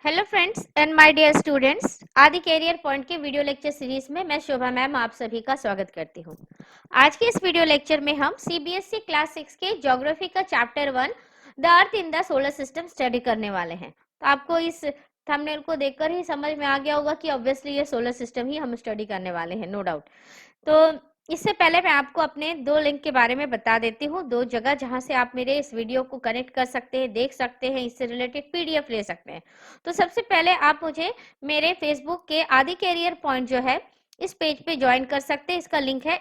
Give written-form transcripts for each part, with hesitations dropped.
Hello friends and my dear students, आदि career point के video lecture series में मैं शोभा मैम आप सभी का स्वागत करती हूँ। आज के इस वीडियो लेक्चर में हम सीबीएसई क्लास 6 के ज्योग्राफी का chapter 1 the earth in the solar system study करने वाले हैं। तो आपको इस थंबनेल को देखकर ही समझ में आ गया होगा कि ऑब्वियसली ये सोलर सिस्टम ही हम स्टडी करने वाले हैं, नो डाउट। तो इससे पहले मैं आपको अपने दो लिंक के बारे में बता देती हूँ, दो जगह जहां से आप मेरे इस वीडियो को कनेक्ट कर सकते हैं, देख सकते हैं, इससे रिलेटेड पीडीएफ ले सकते हैं। तो सबसे पहले आप मुझे मेरे फेसबुक के आदि कैरियर पॉइंट जो है इस पेज पे ज्वाइन कर सकते हैं। इसका लिंक है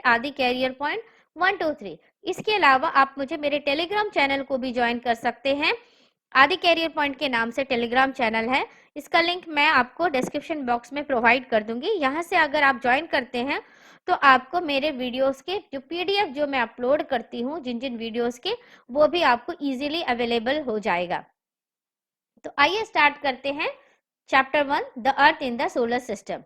@आदि कैरियर पॉइंट 123। इसके अलावा आप मुझे मेरे टेलीग्राम चैनल को भी ज्वाइन कर सकते हैं। आदि कैरियर पॉइंट के नाम से टेलीग्राम चैनल है, इसका लिंक मैं आपको डिस्क्रिप्शन बॉक्स में प्रोवाइड कर दूंगी। यहाँ से अगर आप ज्वाइन करते हैं तो आपको मेरे वीडियोस के जो पीडीएफ जो मैं अपलोड करती हूँ जिन जिन वीडियोस के, वो भी आपको इजीली अवेलेबल हो जाएगा। तो आइए स्टार्ट करते हैं chapter 1 the earth in the solar system.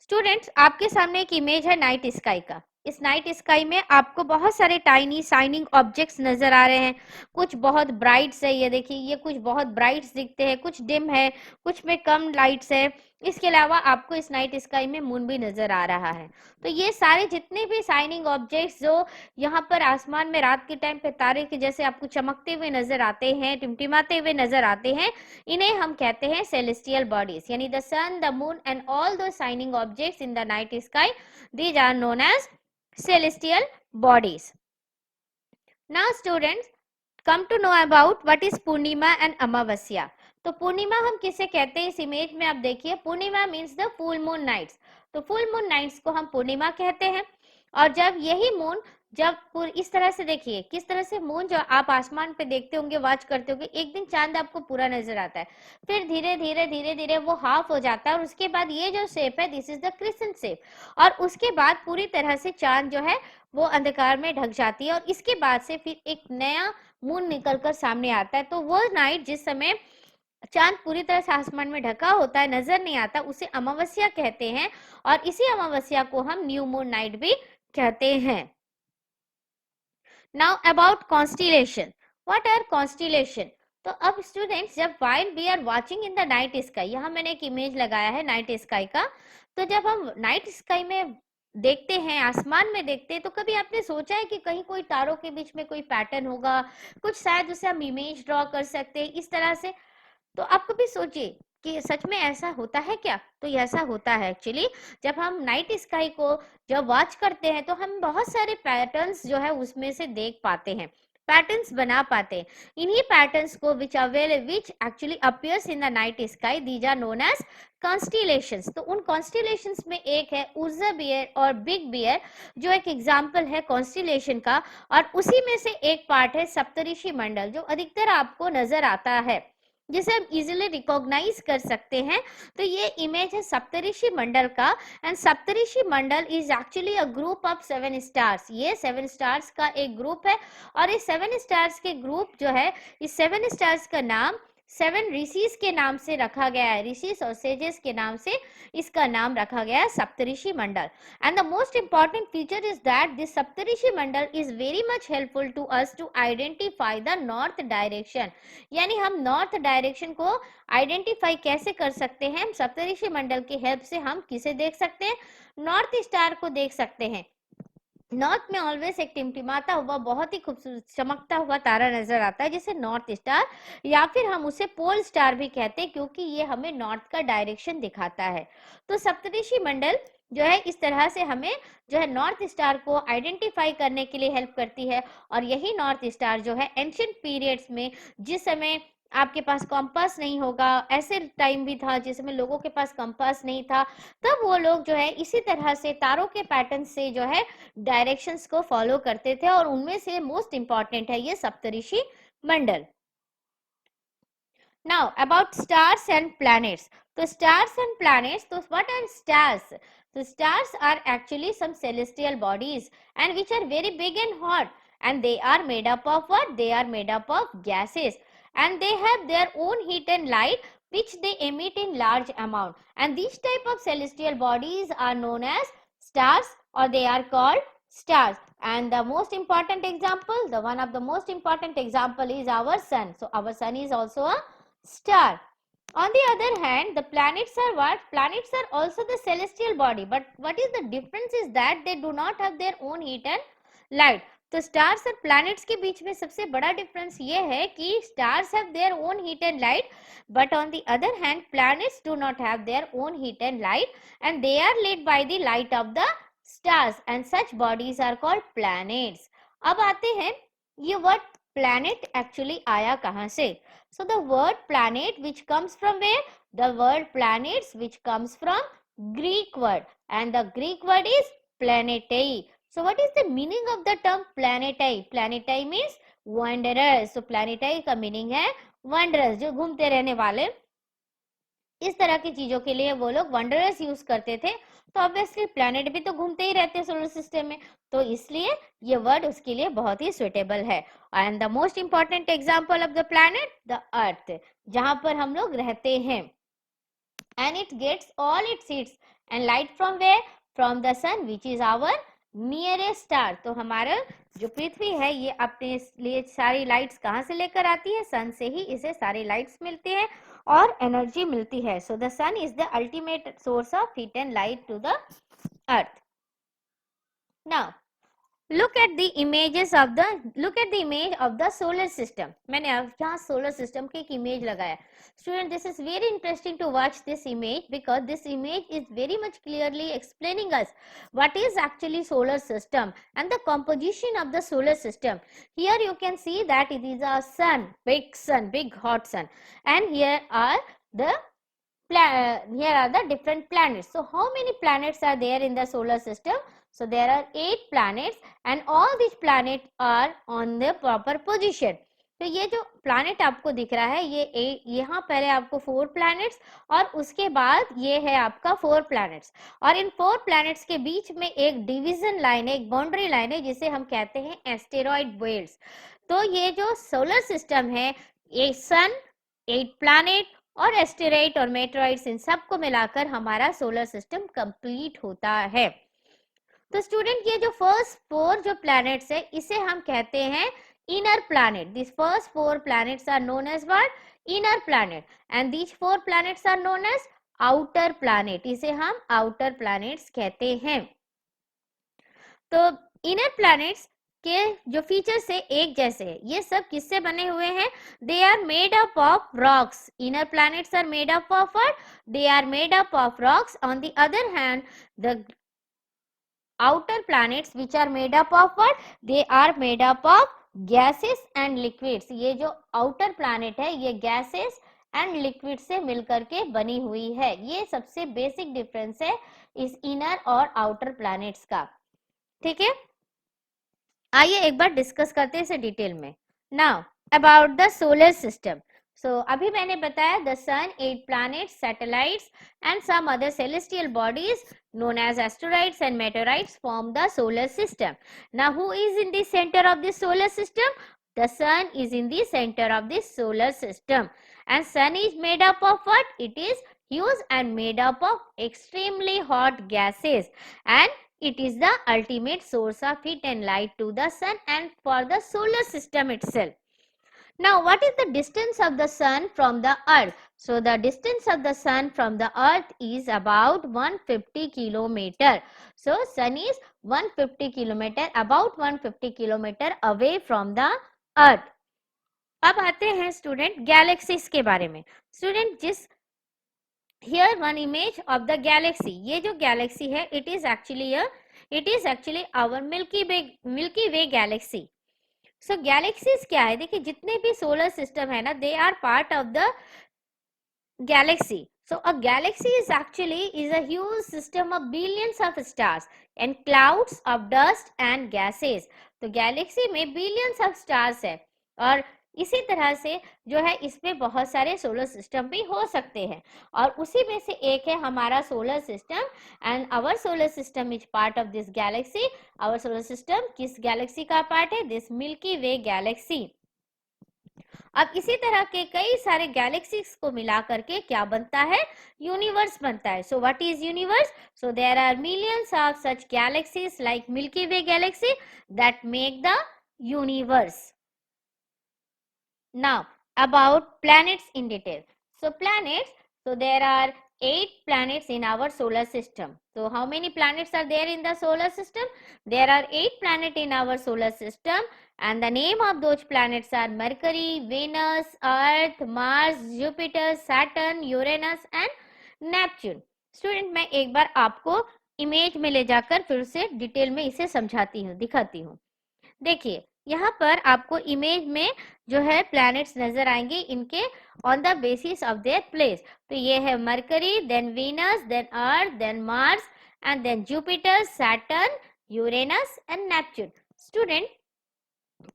Students, आपके सामने एक इमेज है नाइट स्काई का। इस नाइट स्काई में आपको बहुत सारे टाइनी शाइनिंग ऑब्जेक्ट्स नजर आ रहे हैं। कुछ बहुत ब्राइट्स है, ये देखिए, ये कुछ बहुत ब्राइट्स दिखते हैं, कुछ डिम है, कुछ में कम लाइट्स है। इसके अलावा आपको इस नाइट स्काई में मून भी नजर आ रहा है। तो ये सारे जितने भी शाइनिंग ऑब्जेक्ट्स जो यहाँ पर आसमान में रात के टाइम पे तारे के जैसे आपको चमकते हुए नजर आते हैं, टिमटिमाते हुए नजर आते हैं, इन्हें हम कहते हैं सेलेस्टियल बॉडीज। यानी the sun, the moon and all those shining objects in the night sky, these are known as celestial bodies. Now students, come to know about what is Purnima and अमावस्या। तो पूर्णिमा हम किसे कहते हैं, इस image में आप देखिए, पूर्णिमा means the full moon nights. तो फुल मून नाइट्स को हम पूर्णिमा कहते हैं। और जब यही मून जब इस तरह से देखिए, किस तरह से मून जो आप आसमान पे देखते होंगे, वॉच करते होंगे, एक दिन चांद आपको पूरा नजर आता है, फिर धीरे धीरे धीरे धीरे वो हाफ हो जाता है और उसके बाद ये जो शेप है, this is the crescent shape. और उसके बाद पूरी तरह से चांद जो है वो अंधकार में ढक जाती है और इसके बाद से फिर एक नया मून निकलकर सामने आता है। तो वो नाइट जिस समय चांद पूरी तरह से आसमान में ढका होता है, नजर नहीं आता, उसे अमावस्या कहते हैं। और इसी अमावस्या को हम न्यू मून नाइट भी कहते हैं। Now about constellation. What are constellation? तो अब स्टूडेंट्स, जब while we are watching in the night sky, यहाँ मैंने एक इमेज लगाया है नाइट स्काई का। तो जब हम नाइट स्काई में देखते हैं, आसमान में देखते हैं, तो कभी आपने सोचा है कि कहीं कोई तारों के बीच में कोई पैटर्न होगा, कुछ शायद उसे हम इमेज ड्रॉ कर सकते हैं इस तरह से? तो आप कभी सोचिए कि सच में ऐसा होता है क्या? तो ऐसा होता है एक्चुअली। जब हम नाइट स्काई को जब वॉच करते हैं तो हम बहुत सारे पैटर्न्स जो है उसमें से देख पाते हैं, पैटर्न्स बना पाते हैं। इन्हीं पैटर्न्स को which actually appears in the night sky, these are known as constellations. तो उन कॉन्स्टिलेशंस में एक है उर्जा बियर और बिग बियर, जो एक एग्जाम्पल है कॉन्स्टिलेशन का। और उसी में से एक पार्ट है सप्तऋषि मंडल, जो अधिकतर आपको नजर आता है, जिसे हम इजिली रिकॉग्नाइज कर सकते हैं। तो ये इमेज है सप्तऋषि मंडल का। And Saptarishi Mandal is actually a group of 7 stars. ये 7 स्टार्स का एक ग्रुप है। और इस 7 स्टार्स के ग्रुप जो है, इस 7 स्टार्स का नाम 7 ऋषिस के नाम से रखा गया है, ऋषिस और सेजेस के नाम से इसका नाम रखा गया है सप्तऋषि मंडल। And the most important feature is that this Saptarishi Mandal is very much helpful to us to identify the north direction। यानी हम नॉर्थ डायरेक्शन को आइडेंटिफाई कैसे कर सकते हैं? सप्तऋषि मंडल की हेल्प से हम किसे देख सकते हैं? नॉर्थ स्टार को देख सकते हैं। नॉर्थ में ऑलवेज एक टिमटिमाता हुआ बहुत ही खूबसूरत चमकता हुआ तारा नजर आता है, जिसे नॉर्थ स्टार या फिर हम उसे पोल स्टार भी कहते हैं, क्योंकि ये हमें नॉर्थ का डायरेक्शन दिखाता है। तो सप्तऋषि मंडल जो है इस तरह से हमें जो है नॉर्थ स्टार को आइडेंटिफाई करने के लिए हेल्प करती है। और यही नॉर्थ स्टार जो है एंशिएंट पीरियड्स में, जिस समय आपके पास कंपास नहीं होगा, ऐसे टाइम भी था जिसमें लोगों के पास कंपास नहीं था, तब वो लोग जो है इसी तरह से तारों के पैटर्न से जो है डायरेक्शंस को फॉलो करते थे। और उनमें से मोस्ट इंपॉर्टेंट है ये सप्तऋषि मंडल। Now about stars and planets. तो स्टार्स एंड प्लैनेट्स, तो व्हाट आर स्टार्स? तो stars are actually some celestial bodies and which are very big and hot, and they are made up of what? They are made up of gases, and they have their own heat and light which they emit in large amount. And these type of celestial bodies are known as stars, or they are called stars. And the most important example, the one of the most important example is our sun. So our sun is also a star. On the other hand, the planets are what? Planets are also the celestial body, but what is the difference is that they do not have their own heat and light. तो stars और planets के बीच में सबसे बड़ा difference ये है कि stars have their own heat and light, but on the other hand planets do not have their own heat and light, and they are led by the light of the stars, and such bodies are called planets. अब आते हैं ये word planet actually आया कहां से. So the word planet which comes from where? The word planets which comes from Greek word, and the Greek word is planetai. So what is the meaning of the term planetai? Planetai means wanderers. So planetai का meaning है wanderers, जो घूमते रहने वाले. इस तरह की चीजों के लिए वो लोग wanderers यूज करते थे. तो ऑब्वियसली प्लैनेट भी तो घूमते ही रहते हैं सोलर सिस्टम में, तो इसलिए ये वर्ड उसके लिए बहुत ही सुटेबल है. And the most important example of the planet the earth, जहां पर हम लोग रहते हैं. And it gets all its heats and light from where? From the sun which is our nearest star. तो हमारा जो पृथ्वी है ये अपने लिए सारी लाइट्स कहाँ से लेकर आती है? सन से ही इसे सारी लाइट्स मिलती है और एनर्जी मिलती है. So the sun is the ultimate source of heat and light to the earth. Now look at the image of the solar system. मैंने यहाँ solar system की एक image लगाया. Student, this is very interesting to watch this image because this image is very much clearly explaining us what is actually solar system and the composition of the solar system. Here you can see that it is a sun, big hot sun, and here are the different planets. So how many planets are there in the solar system? So there are 8 planets and all these planets are on the proper position. तो ये जो planet आपको दिख रहा है ये यहाँ पहले आपको 4 planets और उसके बाद ये है आपका 4 planets, और इन 4 planets के बीच में एक division line है, एक boundary line है जिसे हम कहते हैं asteroid belts. तो ये जो solar system है ये sun, 8 planet और एस्टेरॉइड और मेटेरॉइड्स इन सबको मिलाकर हमारा सोलर सिस्टम कंप्लीट होता है. तो स्टूडेंट ये जो फर्स्ट 4 जो प्लैनेट्स है इसे हम कहते हैं inner planet. This first 4 planets are known as what? Inner planet, and these 4 planets are known as outer planet. इसे हम आउटर प्लैनेट्स कहते हैं. तो इनर प्लैनेट्स के जो फीचर्स है एक जैसे है. ये सब किससे बने हुए हैं? They are made up of rocks. Inner planets are made up of what? They are made up of rocks. On the other hand the outer planets which are made up of what? They are made up of gases and liquids. ये जो outer planet है ये gases and liquids से मिलकर के बनी हुई है. ये सबसे basic difference है इस inner और outer planets का. ठीक है, आइए एक बार डिस्कस करते हैं इसे डिटेल में. Now about the solar system. So अभी मैंने बताया the sun, 8 planets, satellites and some other celestial bodies known as asteroids and meteorites form the solar system. Now who is in the center of this solar system? The sun is in the center of this solar system, and sun is made up of what? It is huge and made up of extremely hot gases, and it is the ultimate source of heat and light to the sun and for the solar system itself. Now, what is the distance of the sun from the earth? So, the distance of the sun from the earth is about 150 kilometer. So, sun is 150 kilometer, about 150 kilometer away from the earth. अब आते हैं student galaxies के बारे में. Student जिस here one image of the galaxy. ये जो galaxy है it is actually our Milky Way galaxy. So galaxies क्या है? देखिए जितने भी solar system है ना they are part of the galaxy. So a galaxy is a huge system of billions of stars and clouds of dust and gases. तो galaxy में billions of stars है और इसी तरह से जो है इसमें बहुत सारे सोलर सिस्टम भी हो सकते हैं और उसी में से एक है हमारा solar system. And our solar system is part of this galaxy. Our solar system किस गैलेक्सी का पार्ट है? This Milky Way galaxy. अब इसी तरह के कई सारे गैलेक्सीज को मिला करके क्या बनता है? यूनिवर्स बनता है. So what is universe? So there are millions of such galaxies like Milky Way galaxy that make the universe. Now about planets in detail. So planets, so there are 8 planets in our solar system. So how many planets are there in the solar system? There are 8 planets in our solar system, and the name of those planets are Mercury, Venus, Earth, Mars, Jupiter, Saturn, Uranus and Neptune. Student, मैं एक बार आपको image में ले जाकर फिर से detail में इसे समझाती हूँ, दिखाती हूँ. देखिए, यहाँ पर आपको इमेज में जो है प्लैनेट्स नजर आएंगे इनके on the basis of their place. तो ये है Mercury, then Venus, then Earth, then Mars and then Jupiter, Saturn, Uranus and Neptune. Students,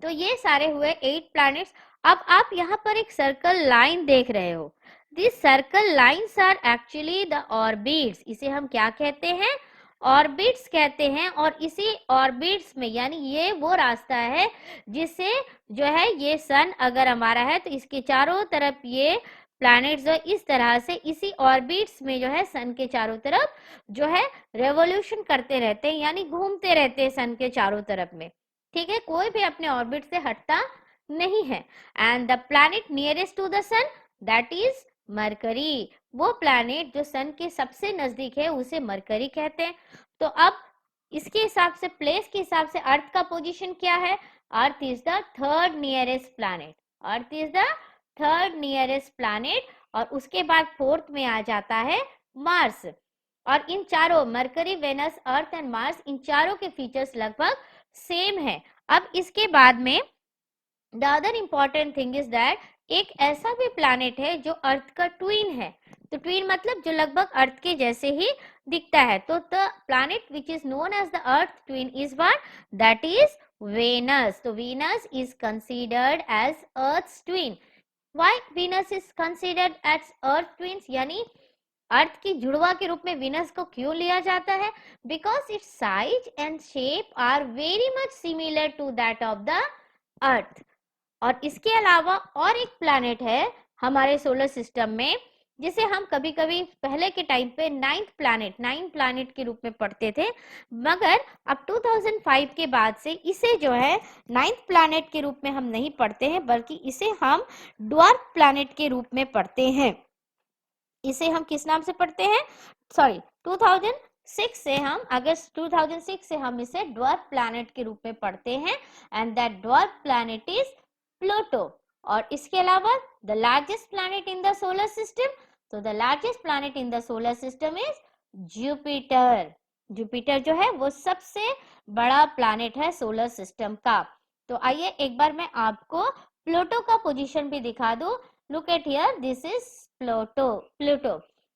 तो ये सारे हुए 8 प्लैनेट्स. अब आप यहाँ पर एक सर्कल लाइन देख रहे हो. This circle lines are actually the orbits. इसे हम क्या कहते हैं? ऑर्बिट्स कहते हैं. और इसी ऑर्बिट्स में, यानी ये वो रास्ता है जिससे जो है ये सन अगर हमारा है तो इसके चारों तरफ ये प्लैनेट्स जो इस तरह से इसी ऑर्बिट्स में जो है सन के चारों तरफ जो है रेवोल्यूशन करते रहते हैं, यानी घूमते रहते हैं सन के चारों तरफ में. ठीक है, कोई भी अपने ऑर्बिट से हटता नहीं है. And the planet nearest to the sun, that is Mercury. वो प्लैनेट जो सन के सबसे नजदीक है उसे मरकरी कहते हैं. तो अब इसके हिसाब से, प्लेस के हिसाब से अर्थ का पोजीशन क्या है? Earth is the third nearest planet. Earth is the third nearest planet. और उसके बाद फोर्थ में आ जाता है मार्स. और इन चारों, Mercury, Venus, Earth and Mars, इन चारों के फीचर्स लगभग सेम है. अब इसके बाद में the other important thing is that एक ऐसा भी प्लैनेट है जो अर्थ का ट्विन है. तो ट्विन मतलब जो लगभग अर्थ के जैसे ही दिखता है. तो the planet which is known as the Earth twin is what? That is Venus. तो Venus is considered as Earth twin. Why Venus is considered as Earth twins, यानी अर्थ की जुड़वा के रूप में वीनस को क्यों लिया जाता है? Because its size and shape are very much similar to that of the earth. और इसके अलावा और एक प्लैनेट है हमारे सोलर सिस्टम में जिसे हम कभी कभी पहले के टाइम पे नाइन प्लैनेट के रूप में पढ़ते थे, मगर अब 2005 के बाद से इसे जो है नाइन्थ प्लैनेट के रूप में हम नहीं पढ़ते हैं, बल्कि इसे हम ड्वार्फ प्लैनेट के रूप में पढ़ते हैं. इसे हम किस नाम से पढ़ते हैं? सॉरी, 2006 से हम, अगस्त 2006 से हम इसे ड्वार्फ प्लैनेट के रूप में पढ़ते हैं. And that dwarf planet is Pluto. और इसके अलावा the largest planet in the solar system, तो the largest planet in the solar system is Jupiter. Jupiter जो है वो सबसे बड़ा प्लैनेट है सोलर सिस्टम का. तो आइए एक बार मैं आपको प्लूटो का पोजीशन भी दिखा दूं. Look at here, this is Pluto.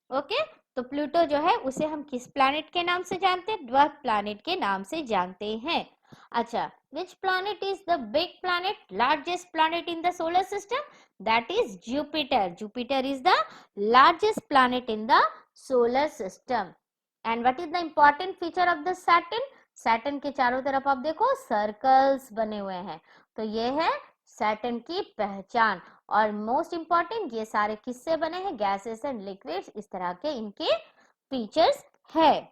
Okay, तो प्लूटो जो है उसे हम किस प्लैनेट के नाम से जानते हैं? ड्वार्फ प्लैनेट के नाम से जानते हैं. अच्छा, which planet is the big planet, largest planet in the solar system? That is Jupiter. Jupiter is the largest planet in the solar system. And what is the important feature of the Saturn? Saturn के चारों तरफ आप देखो circles बने हुए हैं. तो ये है सैटर्न की पहचान. और मोस्ट इंपॉर्टेंट, ये सारे किससे बने हैं? गैसेस एंड लिक्विड्स, इस तरह के इनके फीचर्स है.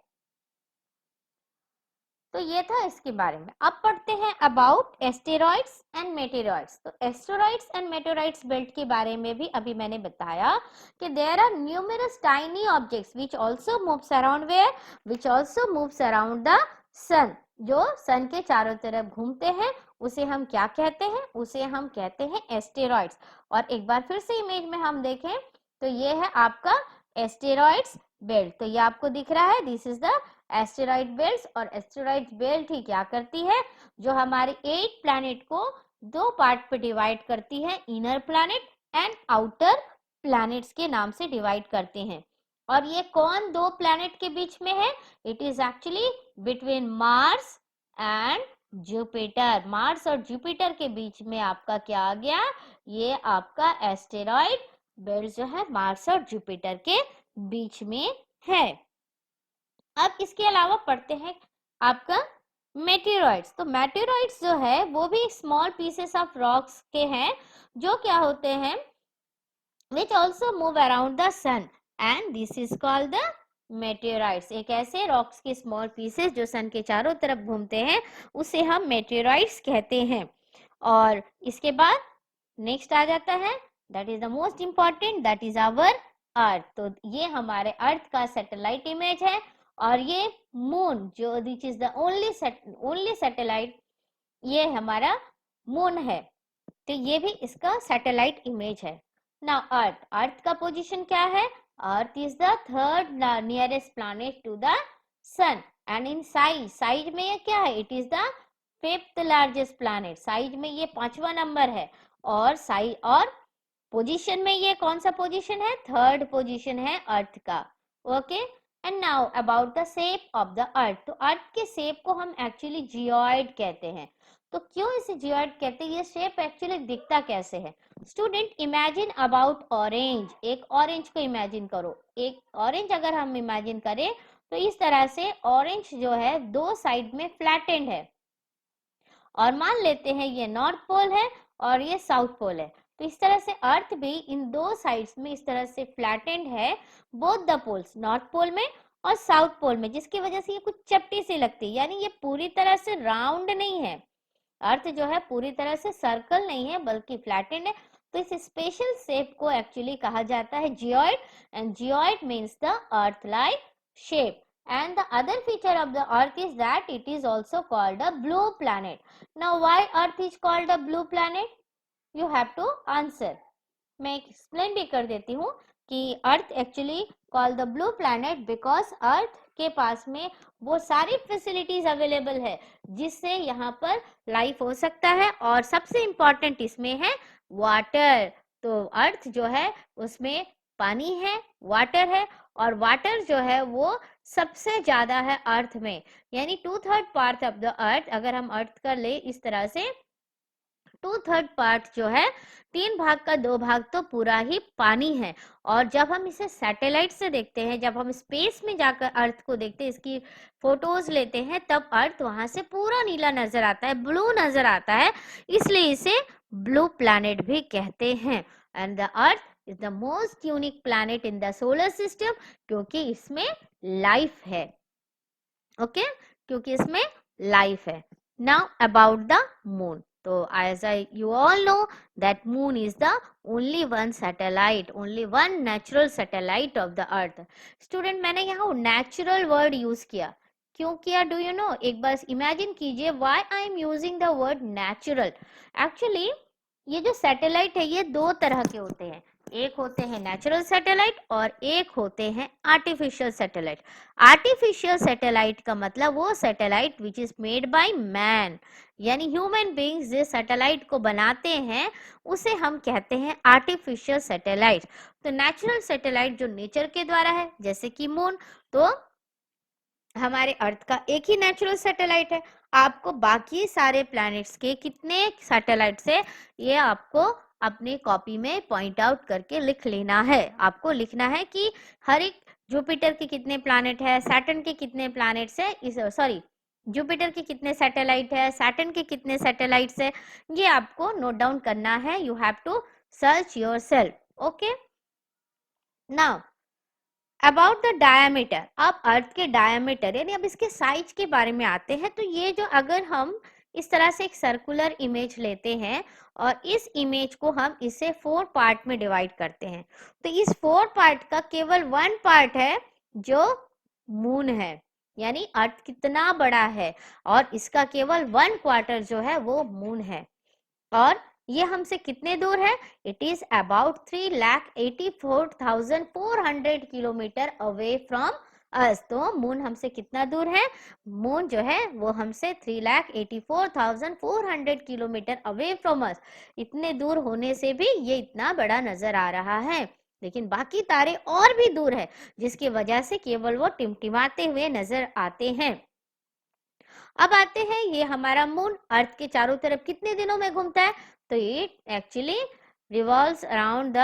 तो ये था इसके बारे में. अब पढ़ते हैं अबाउट एस्टेरॉइड्स एंड मेटेरॉइड्स. तो एस्टेरॉइड्स एंड मेटेरॉइड्स बेल्ट के बारे में भी अभी मैंने बताया कि there are numerous tiny objects which also moves around where, which also moves around the sun. जो सन के चारों तरफ घूमते हैं उसे हम क्या कहते हैं? उसे हम कहते हैं एस्टेरॉइड्स. और एक बार फिर से इमेज में हम देखें तो ये है आपका एस्टेरॉइड्स बेल्ट. तो ये आपको दिख रहा है, this is the asteroid belt. और एस्टेरॉइड बेल्ट ही क्या करती है? जो हमारे 8 प्लैनेट को 2 पार्ट पे डिवाइड करती है, inner planet and outer planets के नाम से डिवाइड करते हैं. और ये कौन 2 प्लैनेट के बीच में है? It is actually between Mars and Jupiter. Mars और जुपिटर के बीच में आपका क्या आ गया? ये आपका एस्टेरॉइड बेल्ट जो है मार्स और जुपिटर के बीच में है. अब इसके अलावा पढ़ते हैं आपका मेटेरॉइड्स. तो मेटेरॉइड्स जो है वो भी स्मॉल पीसेस ऑफ रॉक्स के हैं जो क्या होते हैं? which also move around the sun and this is called the meteoroids. एक ऐसे रॉक्स के स्मॉल पीसेस जो सन के चारों तरफ घूमते हैं उसे हम मेटेरॉइड्स कहते हैं. और इसके बाद नेक्स्ट आ जाता है that is the most important, that is our earth. तो ये हमारे अर्थ का सैटेलाइट इमेज है, और ये मून जो which is the only satellite, ये हमारा मून है। तो ये भी इसका सैटेलाइट इमेज है। नाउ अर्थ का पोजीशन क्या है? Earth is the third nearest planet to the sun, and in size में ये क्या है? It is the fifth largest planet, size में ये 5वां नंबर है, और साइज और पोजीशन में ये कौन सा पोजीशन है? थर्ड पोजीशन है अर्थ का। Okay, and now about the shape of the अर्थ। तो अर्थ के शेप को हम एक्चुअली जियोइड कहते हैं। तो क्यों इसे जियोइड कहते हैं? ये शेप एक्चुअली दिखता कैसे है? स्टूडेंट इमेजिन अबाउट ऑरेंज, एक ऑरेंज को इमेजिन करो। एक ऑरेंज अगर हम इमेजिन करें तो इस तरह से ऑरेंज जो है दो साइड में फ्लैटेंड है, और मान लेते हैं ये नॉर्थ पोल है और ये साउथ पोल है। तो इस तरह से अर्थ भी इन दो साइड्स में इस तरह से फ्लैटेंड है, both the poles, north pole में और साउथ पोल में, जिसकी वजह से ये कुछ चपटी सी लगती है, यानी ये पूरी तरह से राउंड नहीं है। अर्थ जो है पूरी तरह से सर्कल नहीं है बल्कि फ्लैटेंड है। तो इस स्पेशल शेप को एक्चुअली कहा जाता है geoid, and geoid means the earth like shape. And the other feature of the earth is that it is also called a blue planet. Now why earth is called a blue planet? You have to answer. मैं explain भी कर देती हूँ कि earth actually called the blue planet because earth के पास में वो सारी facilities available है जिससे यहाँ पर life हो सकता है, और सबसे important इसमें है water। तो earth जो है उसमें पानी है, वाटर है, और वाटर जो है वो सबसे ज्यादा है अर्थ में, यानी 2/3 पार्ट ऑफ द अर्थ। अगर हम अर्थ कर ले इस तरह से 2/3 पार्ट जो है, 3 भाग का 2 भाग तो पूरा ही पानी है। और जब हम इसे सैटेलाइट से देखते हैं, जब हम स्पेस में जाकर अर्थ को देखते हैं, इसकी फोटोज लेते हैं, तब अर्थ वहां से पूरा नीला नजर आता है, ब्लू नजर आता है, इसलिए इसे ब्लू प्लैनेट भी कहते हैं। And the earth is the most unique planet in the solar system, क्योंकि इसमें लाइफ है। ओके, क्योंकि इसमें लाइफ है। Now about the moon. तो as you all know that moon is the only one satellite, only one natural satellite of the earth. Student, मैंने यहाँ natural word use किया, क्यों किया? Do you know? एक बार imagine कीजिए why I am using the word natural. Actually ये जो satellite है ये दो तरह के होते हैं, एक होते हैं नेचुरल सैटेलाइट और एक होते हैं आर्टिफिशियल सैटेलाइट। आर्टिफिशियल सैटेलाइट का मतलब वो satellite which is made by man, यानी ह्यूमन बीइंग्स जिस सैटेलाइट को बनाते हैं उसे हम कहते हैं आर्टिफिशियल सैटेलाइट। तो नेचुरल सैटेलाइट जो नेचर के द्वारा है, जैसे कि मून, तो हमारे अर्थ का एक ही नेचुरल सैटेलाइट है। आपको बाकी सारे प्लैनेट्स के कितने सैटेलाइट्स है ये आपको अपनी कॉपी में पॉइंट आउट करके लिख लेना है। आपको लिखना है कि हर एक जुपिटर के कितने प्लैनेट है, सैटर्न के कितने प्लैनेट्स है, जुपिटर के कितने सैटेलाइट है, सैटर्न के कितने सैटेलाइट्स है, ये आपको नोट डाउन करना है। You have to search yourself. Okay, now about the diameter. अब अर्थ के डायमीटर यानी अब इसके साइज के बारे में आते हैं। तो ये जो अगर हम इस तरह से एक सर्कुलर इमेज लेते हैं और इस इमेज को हम इसे 4 पार्ट में डिवाइड करते हैं, तो इस 4 पार्ट का केवल 1 पार्ट है जो मून है, यानी अर्थ कितना बड़ा है, और इसका केवल 1/4 जो है वो मून है। और ये हमसे कितने दूर है? It is about 3,84,400 kilometre away from us. तो मून हमसे कितना दूर है? मून जो है वो हमसे 3,84,400 किलोमीटर अवे फ्रॉम अस। इतने दूर होने से भी ये इतना बड़ा नजर आ रहा है, लेकिन बाकी तारे और भी दूर है, जिसकी वजह से केवल वो टिमटिमाते हुए नजर आते हैं। अब आते हैं ये हमारा मून अर्थ के चारों तरफ कितने दिनों में घूमता है? तो it actually revolves around the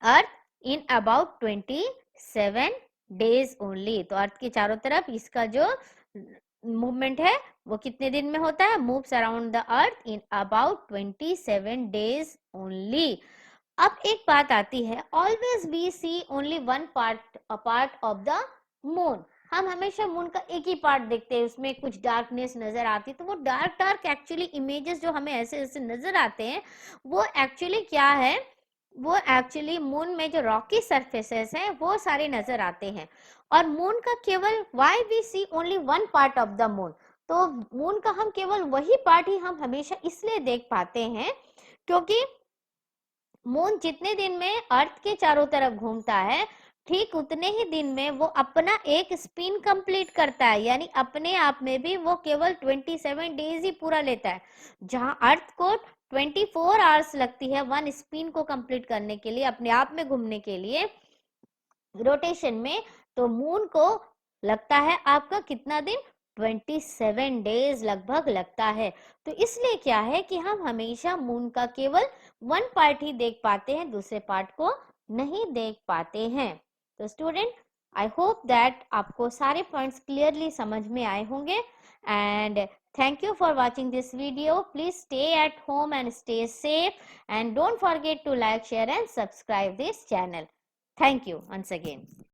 earth in about 27 days only. तो अर्थ के चारों तरफ इसका जो मूवमेंट है वो कितने दिन में होता है? Moves around the earth in about 27 days only. अब एक बात आती है, always we see only one part of the moon. हम हमेशा मून का एक ही पार्ट देखते हैं, उसमें कुछ डार्कनेस नजर आती है, तो वो डार्क एक्चुअली इमेजेस जो हमें ऐसे ऐसे नजर आते हैं वो एक्चुअली क्या है, वो एक्चुअली मून में जो रॉकी सरफेसेस हैं वो सारे नजर आते हैं। और मून का केवल why we see only one part of the moon, तो मून का हम केवल वही पार्ट ही हम हमेशा इसलिए देख पाते हैं क्योंकि मून जितने दिन में अर्थ के चारों तरफ घूमता है ठीक उतने ही दिन में वो अपना एक स्पिन कंप्लीट करता है, यानी अपने आप में भी वो केवल 27 डेज ही पूरा लेता है। जहां अर्थ को 24 आवर्स लगती है वन स्पिन को कंप्लीट करने के लिए, अपने आप में घूमने के लिए रोटेशन में, तो मून को लगता है आपका कितना दिन, 27 डेज लगभग लगता है। तो इसलिए क्या है कि हम हमेशा मून का केवल वन पार्ट ही देख पाते हैं, दूसरे पार्ट को नहीं देख पाते हैं। तो स्टूडेंट, आई होप दैट आपको सारे पॉइंट्स क्लियरली समझ में आए होंगे। And thank you for watching this video. Please stay at home and stay safe, and don't forget to like, share and subscribe this channel. Thank you once again.